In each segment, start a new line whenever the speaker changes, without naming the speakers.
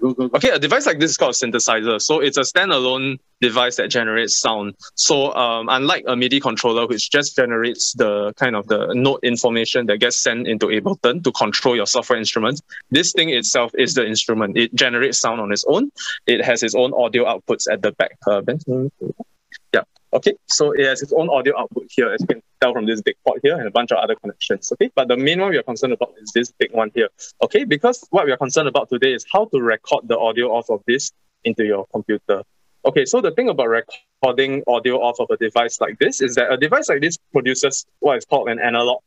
Go.
Okay, a device like this is called a synthesizer. So it's a standalone device that generates sound. So unlike a MIDI controller, which just generates the kind of the note information that gets sent into Ableton to control your software instruments, this thing itself is the instrument. It generates sound on its own. It has its own audio outputs at the back. Yeah. Okay, so it has its own audio output here, as you can tell from this big port here, and a bunch of other connections. Okay, but the main one we are concerned about is this big one here. Okay, because what we are concerned about today is how to record the audio off of this into your computer. Okay, so the thing about recording audio off of a device like this is that a device like this produces what is called an analog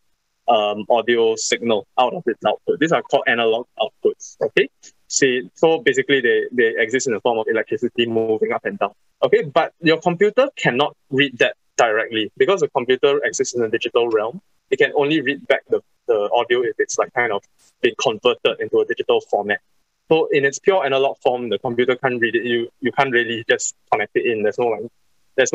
audio signal out of its output. These are called analog outputs. Okay, so basically they exist in the form of electricity moving up and down. Okay, but your computer cannot read that directly because the computer exists in the digital realm. It can only read back the audio if it's like kind of been converted into a digital format. So in its pure analog form, the computer can't read it. You can't really just connect it in. There's no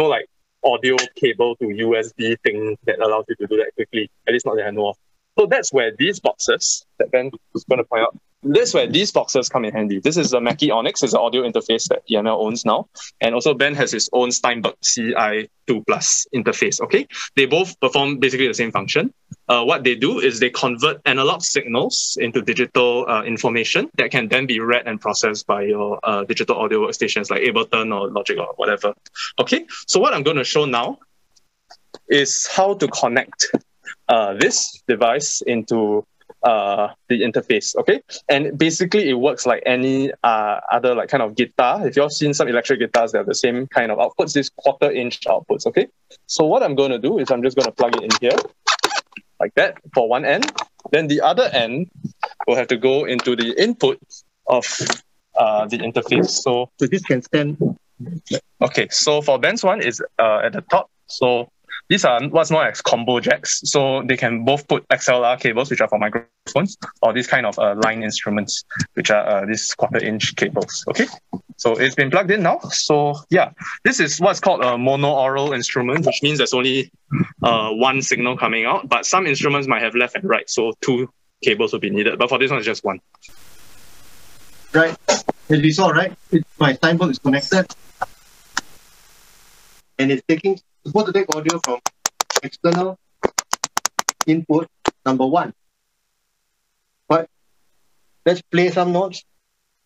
like audio cable to USB thing that allows you to do that quickly. At least not that I know of. So that's where these boxes that Ben was going to point out. This is where these boxes come in handy. This is the Mackie Onyx. It's an audio interface that EML owns now. And also Ben has his own Steinberg CI2 Plus interface. Okay, they both perform basically the same function. What they do is they convert analog signals into digital information that can then be read and processed by your digital audio workstations like Ableton or Logic or whatever. Okay, so what I'm going to show now is how to connect this device into the interface. Okay, and basically it works like any other like kind of guitar. If you've seen some electric guitars, they have the same kind of outputs, these 1/4-inch outputs. Okay, so what I'm going to do is I'm just going to plug it in here like that for one end. Then the other end will have to go into the input of the interface. So this can stand. Okay, so for Ben's one is at the top. So these are what's known as combo jacks. So they can both put XLR cables, which are for microphones, or these kind of line instruments, which are these 1/4-inch cables. Okay, so it's been plugged in now. So yeah, this is what's called a mono-aural instrument, which means there's only one signal coming out, but some instruments might have left and right, so 2 cables will be needed. But for this one, it's just 1.
Right, as we saw, right? My Steinberg is connected, and it's supposed to take audio from external input number 1. But let's play some notes.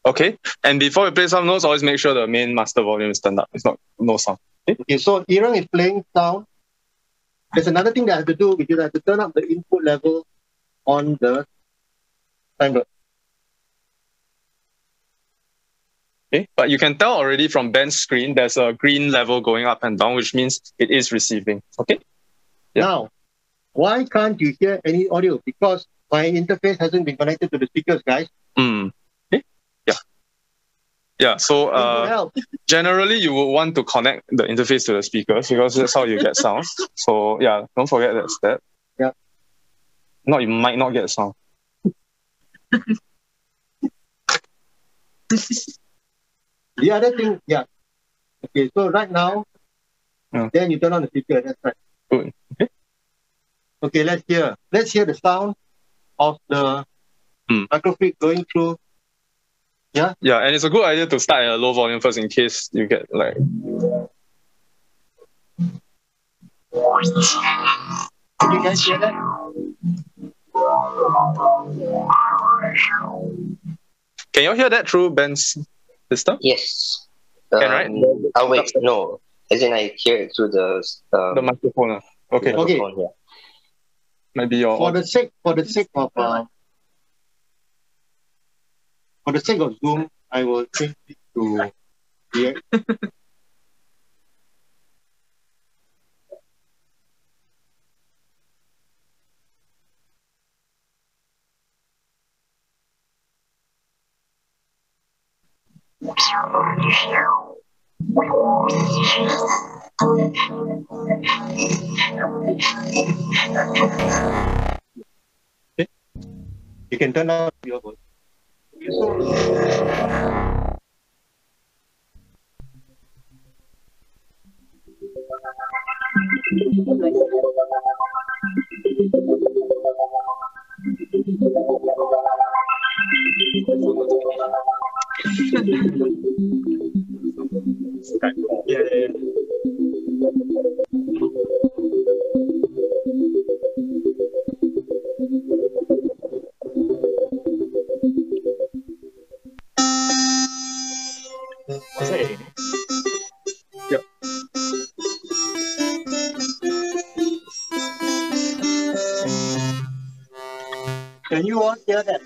Okay, and before we play some notes, always make sure the main master volume is turned up. It's not no sound.
Okay, so E-Reng is playing sound. There's another thing that I have to do, which is I have to turn up the input level on the Steinberg.
Okay, but you can tell already from Ben's screen, there's a green level going up and down, which means it is receiving. Okay. Yeah.
Now, why can't you hear any audio? Because my interface hasn't been connected to the speakers, guys.
Okay. Yeah. Yeah. So generally, you would want to connect the interface to the speakers because that's how you get sound. So yeah, don't forget that step.
Yeah.
No, you might not get sound.
The other thing, yeah. Okay, so right now, then you turn on the speaker. That's right.
Good. Okay.
Okay, let's hear. Let's hear the sound of the Microfreak going through. Yeah.
Yeah, and it's a good idea to start at a low volume first in case you get like.
Can you guys hear that?
Can you hear that through Ben's system?
Yes.
Can, right?
Oh wait, no. As in I hear it through the
microphone. Okay.
Okay.
Yeah.
Maybe your
For the sake of Zoom, I will change it to here. Okay. You can turn on your voice.
Skype call.
Yeah, yeah, yeah.
Was that it?
Yep. Can you all hear that?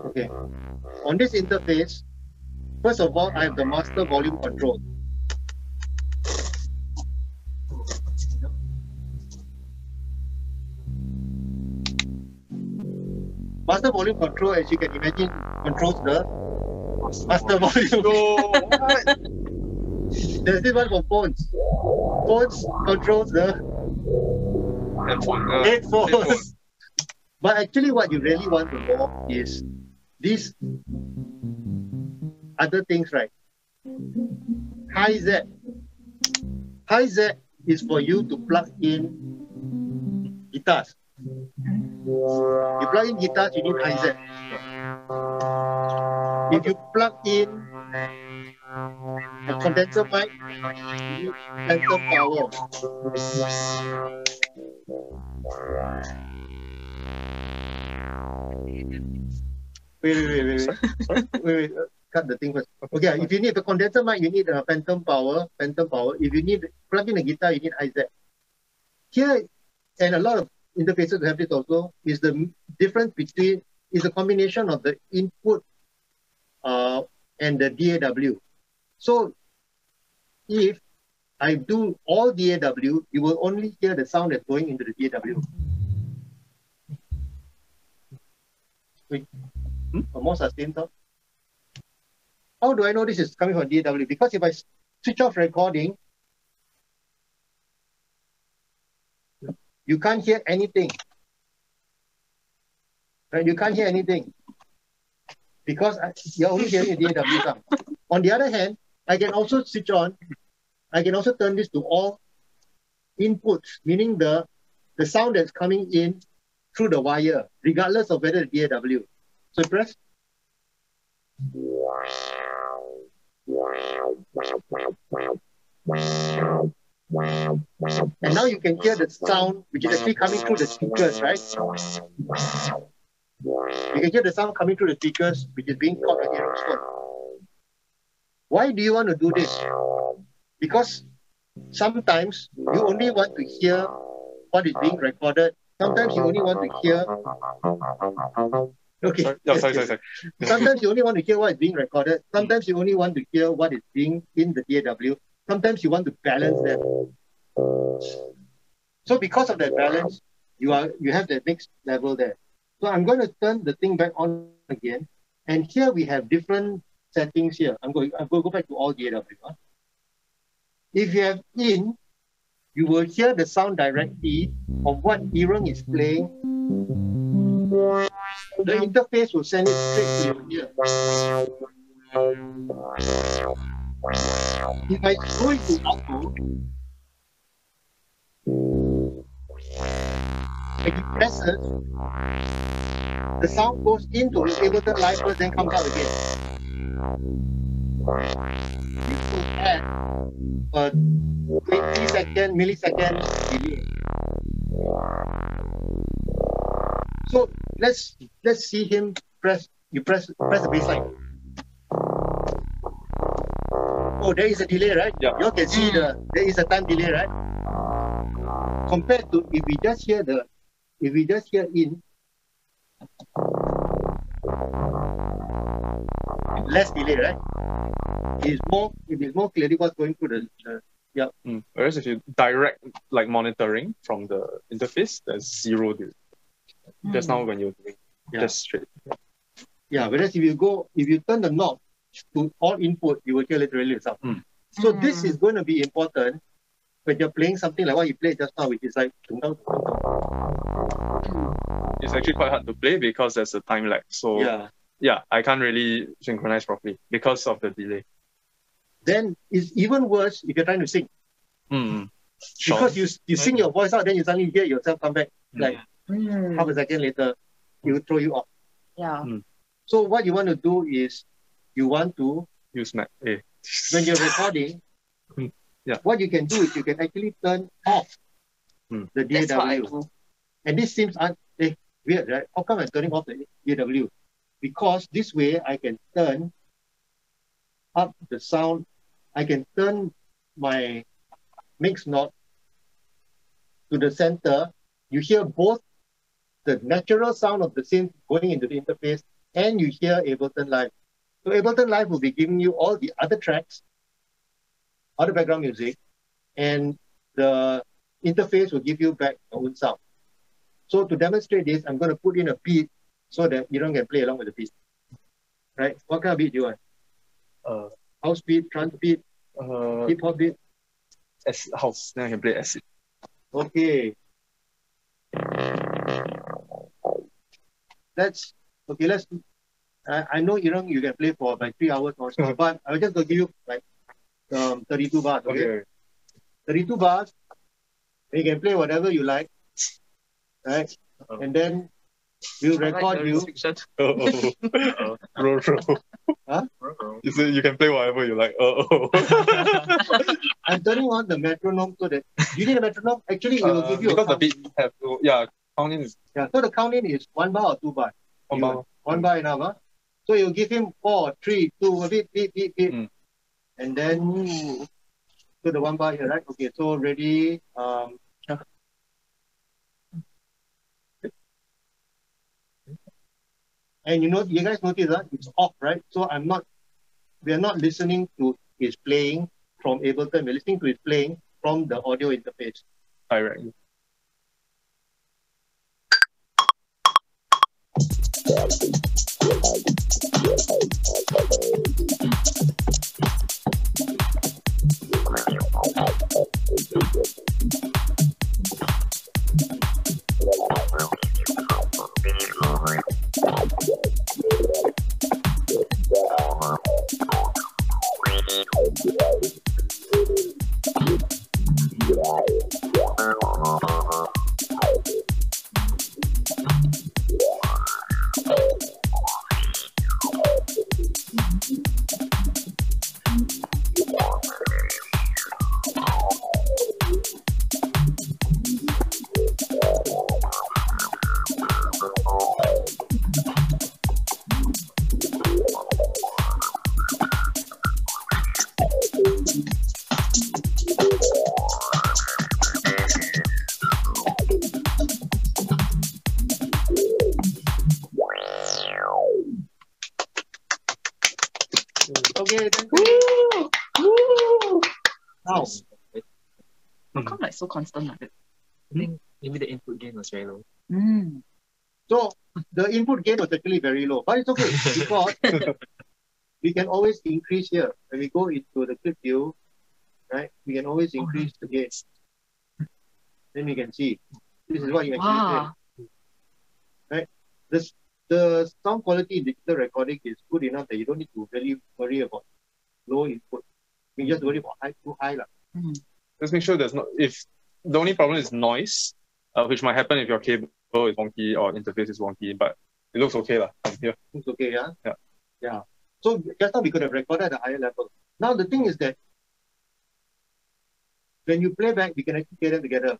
Okay. On this interface, first of all, I have the master volume control. Master volume control, as you can imagine, controls the master volume.
No, what?
There's this one for phones. Phones controls the headphones. But actually what you really want to know is these other things, right? High Z. High Z is for you to plug in guitars. You plug in guitars, you need high Z. If you plug in a condenser mic, you need phantom power. Wait, cut the thing first. Okay, if you need the condenser mic, you need a phantom power. If you need plug in a guitar, you need high Z. Here, and a lot of interfaces have this also, is the difference between, is a combination of the input and the DAW. So if I do all DAW, you will only hear the sound that's going into the DAW. Wait, a more sustained sound. How do I know this is coming from DAW? Because if I switch off recording, you can't hear anything. Right? You can't hear anything because you're only hearing a DAW sound. On the other hand, I can also switch on. I can also turn this to all inputs, meaning the sound that's coming in through the wire, regardless of whether it's DAW. So press. And now you can hear the sound which is actually coming through the speakers, right? You can hear the sound coming through the speakers which is being caught on the earphone. Why do you want to do this? Because sometimes you only want to hear what is being recorded. Sometimes you only want to hear. Okay.
Sorry.
Sometimes you only want to hear what is being recorded. Sometimes you only want to hear what is being in the DAW. Sometimes you want to balance them. So because of that balance, you have the next level there. So I'm going to turn the thing back on again. And here we have different settings here. I'm going to go back to all DAW. If you have in, you will hear the sound directly of what E-Reng is playing. The interface will send it straight to your ear. If I go into output, when you press it, the sound goes into the Ableton Live first, then comes out again. You could add a millisecond delay. So let's see him press. You press the bassline. Oh, there is a delay, right?
Yeah.
You can see there is a time delay, right? Compared to if we just hear in, less delay, right? It is more clearly what's going through the
Whereas if you direct like monitoring from the interface, there's zero delay. Just now when you're doing just straight.
Yeah, whereas if you turn the knob to all input, you will hear literally the sound. So this is going to be important when you're playing something like what you played just now, which is like
It's actually quite hard to play because there's a time lag. So I can't really synchronize properly because of the delay.
Then it's even worse if you're trying to sing.
Sure.
Because you sing your voice out, then you suddenly hear yourself come back like half a second later, it will throw you off.
Yeah.
So what you want to do is, you want to
use Mac. Eh.
When you're recording,
yeah.
What you can do is you can actually turn off the DAW.
That's what I do.
And this seems weird, right? How come I'm turning off the DAW? Because this way I can turn up the sound. I can turn my mix knob to the center. You hear both the natural sound of the synth going into the interface, and you hear Ableton Live. So Ableton Live will be giving you all the other tracks, other background music, and the interface will give you back your own sound. So to demonstrate this, I'm going to put in a beat so that E-Reng can play along with the beat. Right? What kind of beat do you want? House beat, trance beat, hip hop beat?
House. Then I can play acid.
Okay. Let's. I know E-Reng you can play for like 3 hours or so, but I'll just give you like 32 bars. Okay. 32 bars. You can play whatever you like, right? And then we'll record you.
Bro.
Huh?
You said you can play whatever you like.
I'm turning on the metronome so that you need a metronome. Actually, it will give you
because the beat have to counting is
so the counting is 1 bar or 2 bar.
1 bar.
1 bar enough, huh? So you'll give him 4, 3, 2, beat. And then to the 1 bar here, right? Okay, so ready. And you guys notice that it's off, right? So we are not listening to his playing from Ableton. We're listening to his playing from the audio interface.
Direct.
Okay, then. Now.
How come like so constant like that?
I think maybe the input gain was very low.
So the input gain was actually very low, but it's okay because we can always increase here. When we go into the clip view, right, we can always increase the gain. Then we can see. This is what you actually get. Right? The sound quality in digital recording is good enough that you don't need to really worry about low input. You just worry about too high.
Just make sure there's not, if the only problem is noise, which might happen if your cable is wonky or interface is wonky, but it looks okay from here.
Looks okay, yeah?
Yeah.
So just now we could have recorded at a higher level. Now the thing is that when you play back, we can actually play them together.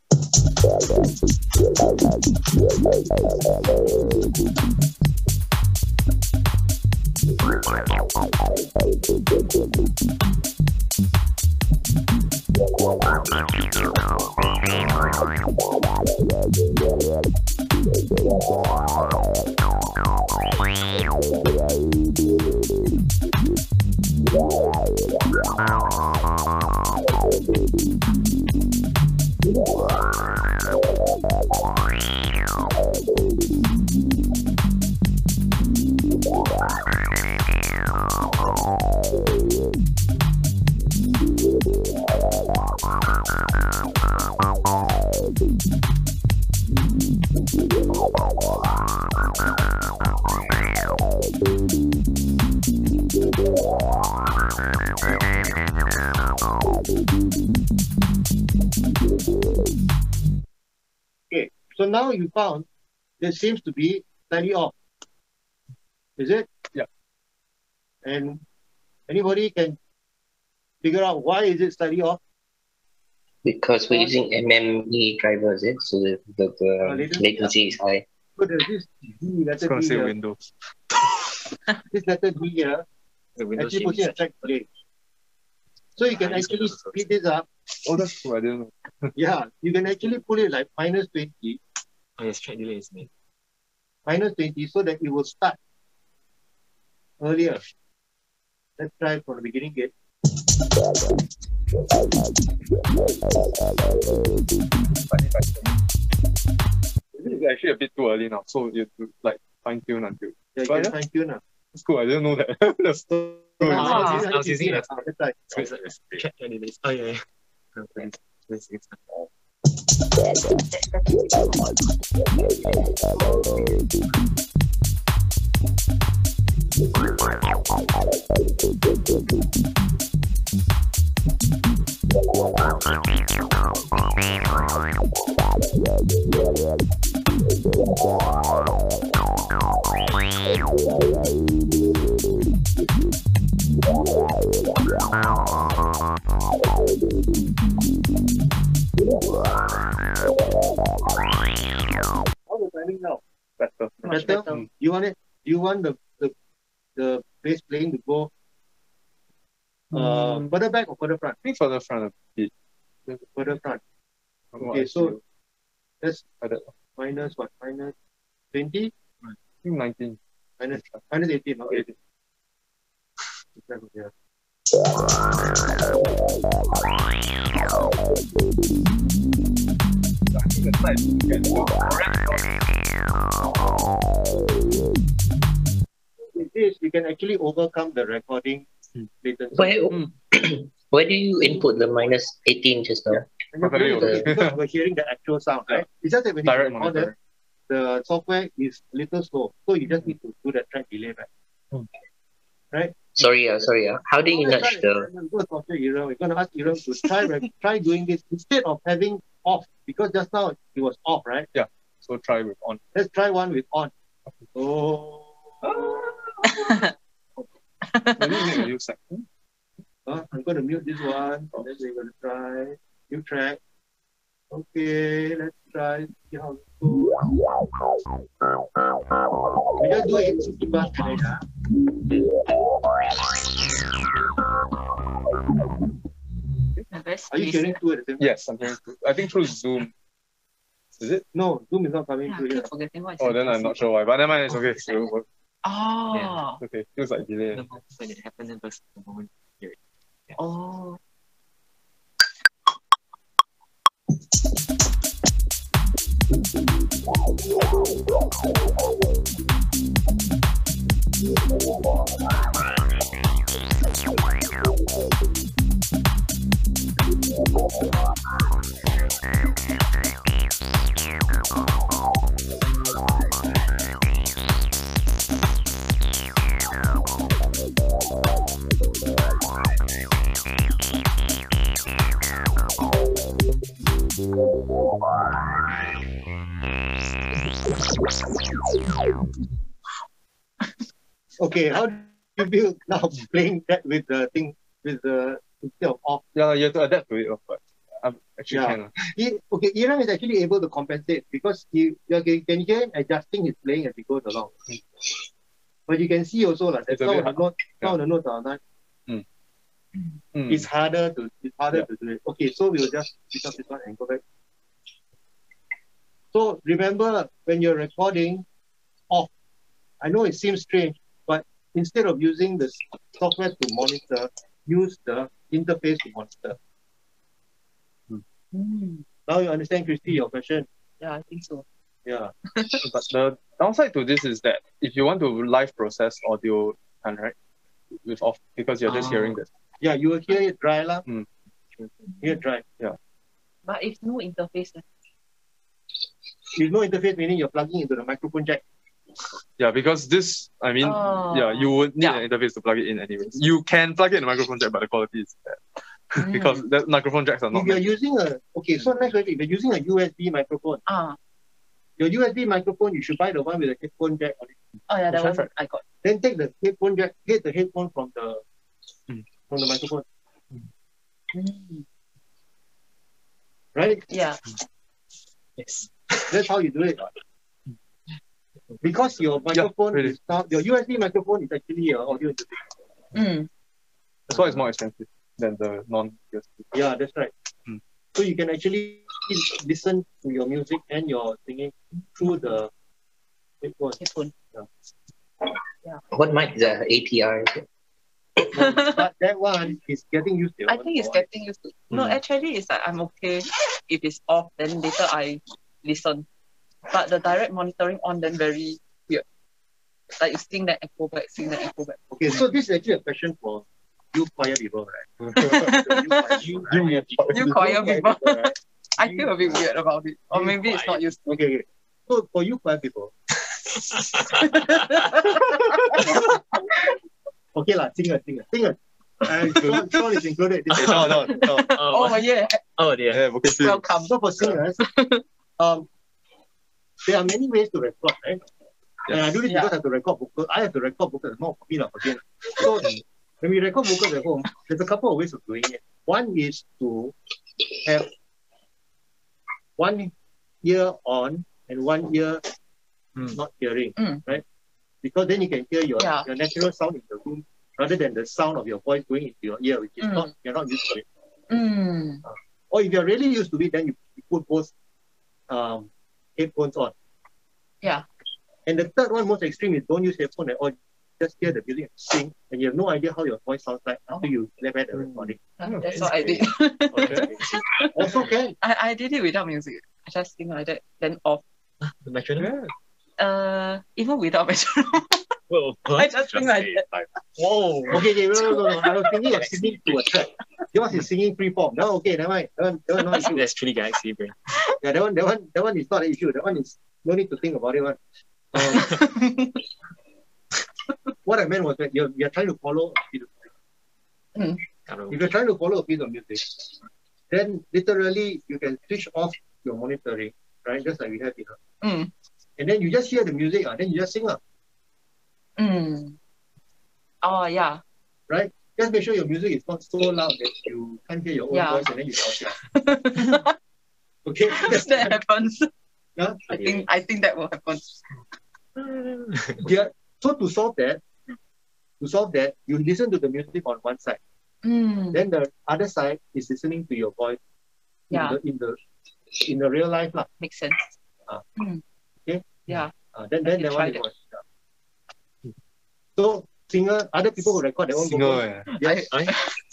Okay, so now you found there seems to be slightly off. Is it? And anybody can figure out why is it slightly off?
Because we're using MME drivers, so the latency is high.
So there's this D,
It's
letter
going to
D
say
here.
Windows.
This letter D here
The Windows
actually puts in a track delay. So you can actually speed this up.
Oh, that's cool. I didn't know.
Yeah, you can actually pull it like -20,
Oh, yes, track delay is made.
-20, so that it will start earlier. Let's try it from the beginning again.
It's actually a bit too early now, so you have to like fine tune until.
Yeah, you
But
can fine tune now.
It's cool. I didn't know that. That's so
I was using that.
That's right.
Track delays. Oh, yeah.
How's the timing now?
better.
Better? You want it? You want the bass playing to go further back or further front?
I think further front a bit.
Further front.
What
Okay,
I
so
feel.
that's
Like that.
minus what? -20?
I think 19.
-18. Okay. Yeah. With this, you can actually overcome the recording latency.
Where do you input the -18 just now?
And you're hearing,
Okay.
because we're hearing the actual sound, right? It's just that when you
Direct
record
monitor.
the software is a little slow, so you just need to do the track delay back. Right?
Sorry. How do you nudge the?
We're going to talk to E-Reng. We're going to ask E-Reng to try doing this instead of having off, because just now it was off, right?
So try with on.
Let's try one with on. Oh.
Let me make a new section.
I'm going to mute this one, and then we're going to try new track. Okay, let's try. See how it goes. We just do it 60 bars per minute. Are you hearing two at the same time?
Yes, I'm hearing. I think through Zoom. Is it?
No, Zoom is not coming
Yeah, I
through
keep
here.
forgetting what
Oh, then I'm not sure why. But never mind, it's okay. It'll work.
Oh.
Yeah.
Okay, feels like delay.
The moment when it happens and versus the moment you hear it.
Oh.
Okay, how do you feel now playing that with the thing, with the instead of off?
Yeah, you have to adapt to it, but I'm actually
Yeah.
can.
Okay, E-Reng is actually able to compensate because you can hear him adjusting his playing as he goes along. But you can see also that
It's a
some
bit
of the notes are not. It's harder to do it. Okay, so we'll just pick up this one and go back. So remember, when you're recording off, I know it seems strange, but instead of using the software to monitor, use the interface to monitor. Now you understand, Christy, your question?
Yeah, I think so.
Yeah.
But the downside to this is that if you want to live process audio, you can, right? With off, because you're just hearing this.
Yeah, you will hear it dry lah. Hear it dry.
But if no interface,
If no interface, meaning you're plugging into the microphone jack.
Yeah, because this, I mean, you would need an interface to plug it in anyways. You can plug it in the microphone jack, but the quality is bad. Because the microphone jacks are not
If you're
meant.
using so next question, if you're using a USB microphone, Your USB microphone, you should buy the one with the headphone jack on it.
Oh yeah, that one I got.
Then take the headphone jack, get the headphone from the microphone. Right?
Yeah.
Yes.
That's how you do it. Because your microphone
really.
is not, your USB microphone is actually your audio interface.
That's why it's more expensive than the non-USB.
Yeah, that's right. So you can actually listen to your music and your singing through the headphone.
Yeah.
What mic is that? ATR? Is it?
But that one is getting used to.
I think it's getting used to. No, actually, it's like I'm okay if it's off. Then later I listen. But the direct monitoring on, then very weird. Like you sing that echo back, sing that echo back.
Okay, so this is actually a question for you choir people, right?
You choir people.
Right?
I feel a bit weird about it. Or maybe it's not used to.
Okay. So for you choir people. Okay lah, singer. Sean is included.
No.
Oh yeah.
Oh dear.
Yeah, okay, please.
Welcome.
So for singers, there are many ways to record, right? And I do this because I have to record vocals. I have to record vocals, not for me. So when we record vocals at home, there's a couple of ways of doing it. One is to have one ear on and one ear not hearing, right? Because then you can hear your natural sound in the room rather than the sound of your voice going into your ear, which is you're not used to it. Or if you're really used to it, then you put both headphones on.
Yeah.
And the third one, most extreme, is don't use headphones at all. Just hear the music and sing, and you have no idea how your voice sounds like until you left at the recording.
That's what I did.
Okay. Also can.
I did it without music. I just sing like that, then off.
The metronome?
Even without metronome.
Whoa,
I just sing like that.
Whoa.
Okay, no. I was thinking of singing to a track. Yours is singing free form. No, okay, never mind. That one not issue.
That's truly Galaxy brain.
Yeah, that one is not an issue. That one is no need to think about it. What I meant was that you're trying to follow a piece of music. If you're trying to follow a piece of music, then literally you can switch off your monitoring, right? Just like we have here. And then you just hear the music, then you just sing.
Oh, yeah.
Right? Just make sure your music is not so loud that you can't hear your own voice and then you shout. Okay?
That happens.
Yeah?
I think that will happen.
Yeah. So to solve that, you listen to the music on one side. Then the other side is listening to your voice in the real life.
Makes sense.
Okay?
Yeah.
Then that one was. So singer, other people who record their own
Singer.
Yes.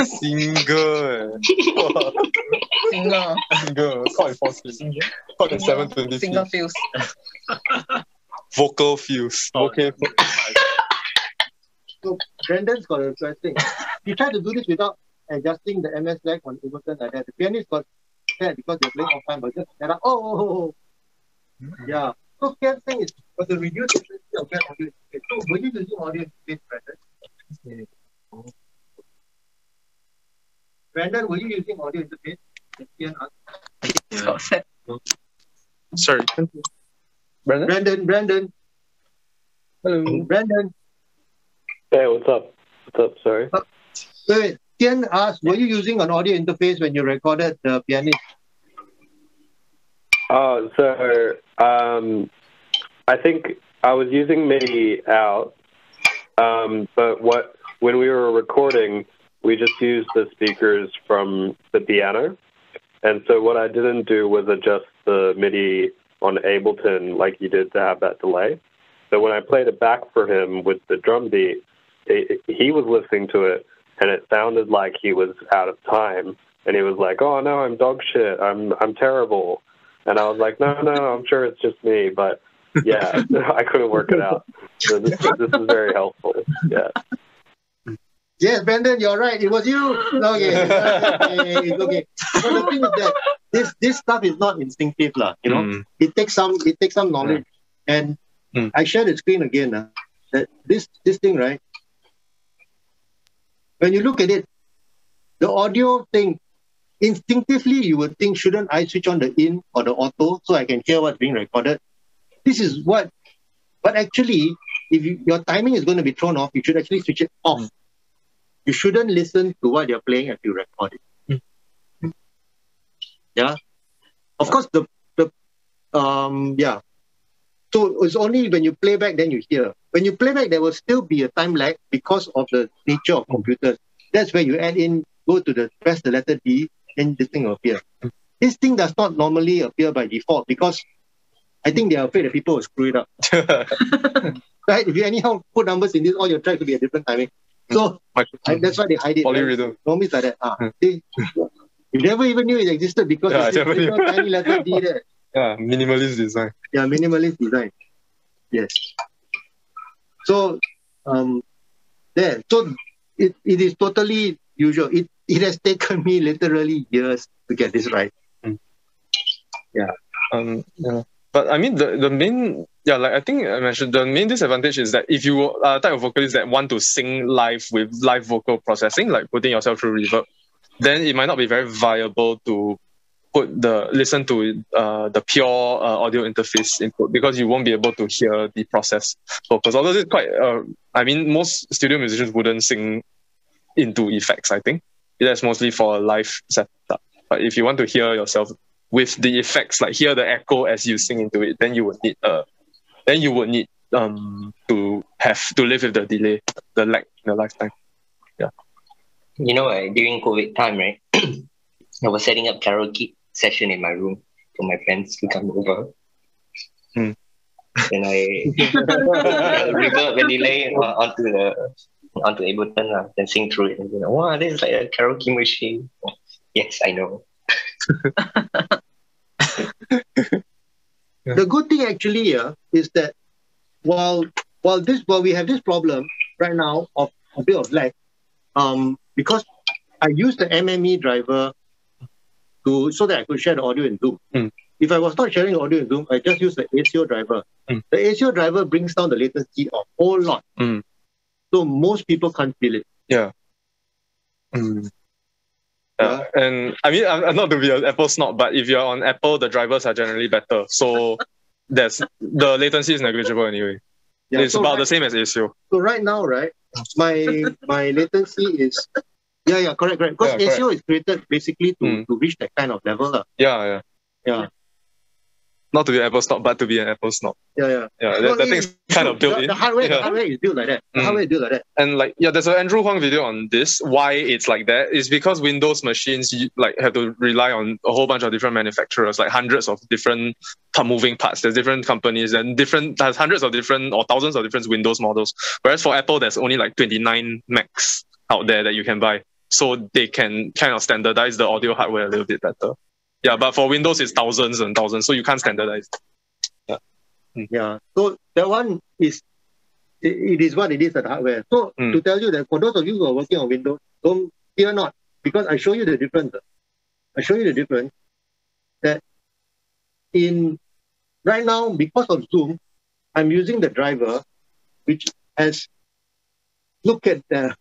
Singer. Caught in 4 Caught in 720.
Singer feels.
Vocal fuse. Okay.
So Brandon's got a question. He tried to do this without adjusting the MS lag on Ableton like that. The pianist got scared because they're playing off time, but just yeah. So Kian's thing is to reduce the frequency of that audio interface. So were you using audio interface, Brandon? Brandon, were you using audio interface? Kian asked.
Sorry.
Brandon.
Hello.
Brandon.
Hey, what's up? Sorry.
Wait. Kian asked, were you using an audio interface when you recorded the pianist?
I think I was using MIDI out, but when we were recording, we just used the speakers from the piano. And so what I didn't do was adjust the MIDI on Ableton like you did to have that delay. So when I played it back for him with the drum beat, he was listening to it, and it sounded like he was out of time. And he was like, "Oh no, I'm dog shit. I'm terrible." And I was like, "No, I'm sure it's just me." But yeah, I couldn't work it out. So this is very helpful. Yeah.
Yes, Brandon, you're right. It was you. Okay, it's okay. But the thing is that this stuff is not instinctive, you know. It takes some knowledge. And I share the screen again. That this thing, right? When you look at it, the audio thing, instinctively you would think, shouldn't I switch on the in or the auto so I can hear what's being recorded? this is what. But actually, if your timing is going to be thrown off, you should actually switch it off. You shouldn't listen to what you're playing as you record it. Yeah. Of course, yeah. So it's only when you play back then you hear. When you play back, there will still be a time lag because of the nature of computers. That's where you add in, press the letter D, and this thing will appear. This thing does not normally appear by default because I think they are afraid that people will screw it up. Right? If you anyhow put numbers in this, all your tracks will be a different timing. So that's why they hide it. Right? Normally it's like that. You never even knew it existed because it's a tiny letter D there.
Yeah, minimalist design.
Yeah, minimalist design. Yes. So there. So it is totally usual. It has taken me literally years to get this right. Yeah.
Yeah. But I mean, the main, like I think I mentioned, the main disadvantage is that if you are a type of vocalist that want to sing live with live vocal processing, like putting yourself through reverb, then it might not be very viable to listen to the pure audio interface input because you won't be able to hear the process vocals. Although it's quite, I mean, most studio musicians wouldn't sing into effects, I think. That's mostly for a live setup. But if you want to hear yourself with the effects, like hear the echo as you sing into it, then you would need to live with the delay, the lag in the lifetime. Yeah.
You know, during COVID time, right? I was setting up karaoke session in my room for my friends to come over. And I reverb and delay onto Ableton and sing through it. And wow, this is like a karaoke machine. Yes, I know.
The good thing actually is that while we have this problem right now of a bit of lag, because I use the MME driver so that I could share the audio in Zoom. If I was not sharing the audio in Zoom, I just use the ASIO driver. The ASIO driver brings down the latency a whole lot. So most people can't feel it.
Yeah. And I mean, I'm not to be an Apple snob, but if you're on Apple, the drivers are generally better. So the latency is negligible anyway. Yeah, it's about the same as ASIO.
So right now, right, my latency is correct. Because ASIO is created basically to reach that kind of level.
Yeah. Not to be an Apple snob, but to be an Apple snob. Yeah. That thing's kind of built in.
The hardware is built like that.
And like, there's an Andrew Huang video on this. Why it's like that is because Windows machines have to rely on a whole bunch of different manufacturers, like hundreds of different moving parts. There's different companies and there's hundreds of different or thousands of different Windows models. Whereas for Apple, there's only like 29 Macs out there that you can buy. So they can kind of standardize the audio hardware a little bit better. Yeah, but for Windows, it's thousands and thousands, so you can't standardize.
Yeah, so that one is, it is what it is at hardware. So to tell you that for those of you who are working on Windows, don't fear not, because I show you the difference. That right now, because of Zoom, I'm using the driver, which has, look at the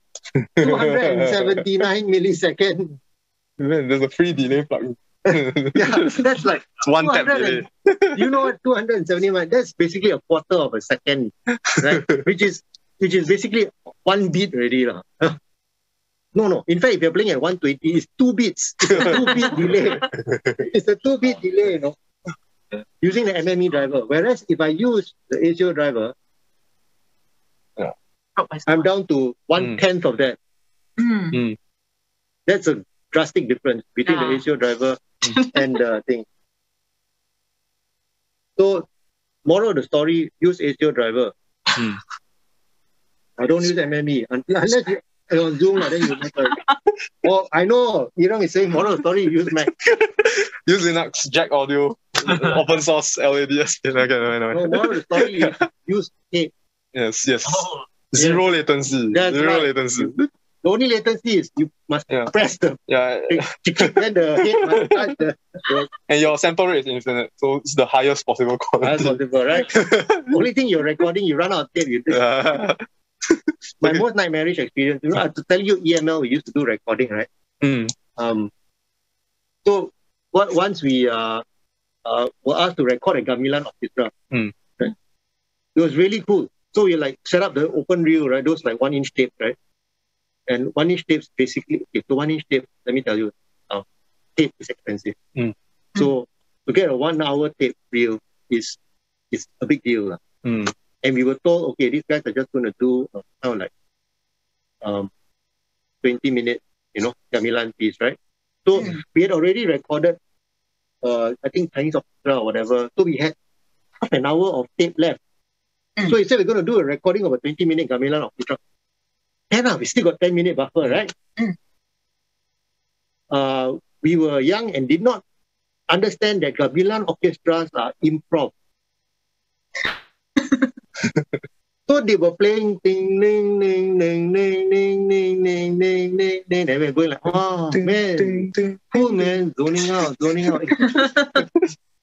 279 millisecond.
Man, there's a free delay plugin.
Yeah, that's like
one tap delay.
You know what, 271, that's basically a quarter of a second, right? which is basically 1 beat already. No. In fact, if you're playing at 120, it's 2 beats. It's a 2-beat delay. It's a 2-beat delay, you know, using the MME driver. Whereas if I use the ASIO driver, I'm down to 1/10 of that. That's a drastic difference between the ASIO driver and the thing. So, moral of the story, use ASIO driver. I don't use MME unless you're on Zoom, then you make well, I know E-Reng is saying moral of the story, use Mac.
Use Linux, Jack Audio, open source LADS. No,
moral of the story, use tape.
Yes. Zero latency.
That's
Zero
right.
latency.
The only latency is you must press the then the head must touch the
and your sample rate is infinite, so it's the highest possible quality.
Highest possible, right? Only thing you're recording, you run out of tape. My most nightmarish experience. You know, to tell you EML, we used to do recording, right? So once we were asked to record a gamelan orchestra, It was really cool. So we like set up the open reel, right? Those like 1-inch tape, right? And 1-inch tapes basically, okay, so 1-inch tape, let me tell you, tape is expensive. So to get a 1-hour tape reel is a big deal. And we were told, okay, these guys are just going to do kind of like 20-minute, gamelan piece, right? So we had already recorded, I think Chinese orchestra or whatever. So we had half an hour of tape left. So he said we're going to do a recording of a 20-minute gamelan orchestra. Yeah, we still got 10-minute buffer, right? We were young and did not understand that gamelan orchestras are improv. So they were playing ding ding ding ding ding ding ding ding ding ding ding, and we're going like, oh man, cool man, zoning out.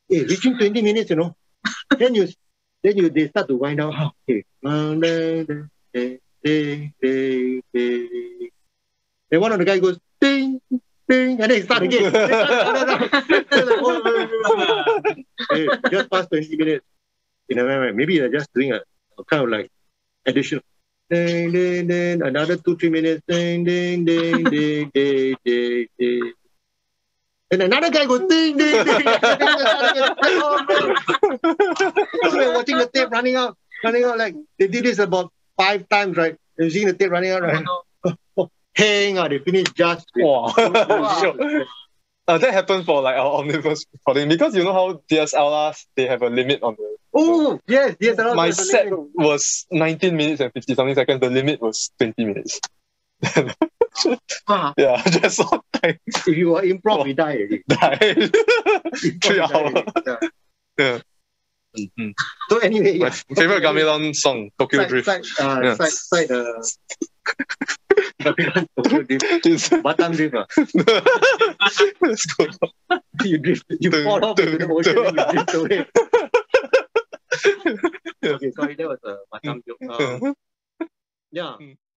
Hey, reaching 20 minutes, Then they start to wind down. Okay. Then one of the guys goes ding ding, and then he start again. Hey, just past 20 minutes. Maybe they're just doing a kind of like additional. Ding ding ding, another 2-3 minutes. Ding ding ding ding ding ding ding. And another guy goes ding ding ding. So we're watching the tape running out like they did this about 5 times, right? You're seeing the tape running out, right? Hang on, they finished just.
Wow. That happens for like our omnibus recording because you know how DSLRs they have a limit on the.
Oh yes, DSLR.
My set was 19 minutes and 50 something seconds. The limit was 20 minutes. Yeah, just so time.
If you were improv, we die already.
Die. 3 hours. Yeah.
So anyway,
my favorite gamelan song, Tokyo Drift.
Side gamelan Tokyo Drift. Batam Drift.
Let's go.
You drift. You fall off into the ocean and you drift away. Okay, sorry, that was a Batam joke. Yeah.